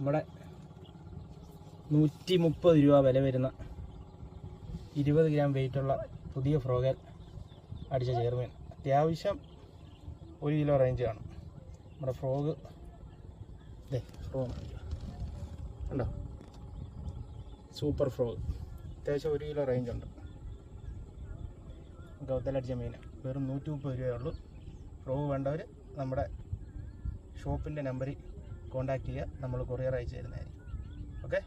നമ്മുടെ 130 രൂപ വില വരുന്ന 20 ഗ്രാം വെയിറ്റുള്ള പുതിയ ഫ്രോഗൽ അടിച്ച ചെയർമീൻ. അത്യാവശ്യം 1 കിലോ റേഞ്ച് കാണും. നമ്മുടെ ഫ്രോഗ് ഉണ്ടോ, സൂപ്പർ ഫ്രോഗ്. അത്യാവശ്യം 1 കിലോ റേഞ്ച് ഉണ്ട്. ഗൗതലടിച്ച മീൻ വെറും 130 രൂപയുള്ളൂ. ഫ്രോഗ് വേണ്ടവർ നമ്മുടെ ഷോപ്പിൻ്റെ നമ്പറിൽ കോൺടാക്റ്റ് ചെയ്യുക, നമ്മൾ കൊറിയർ അയച്ചു തരുന്നതായിരിക്കും. ഓക്കെ.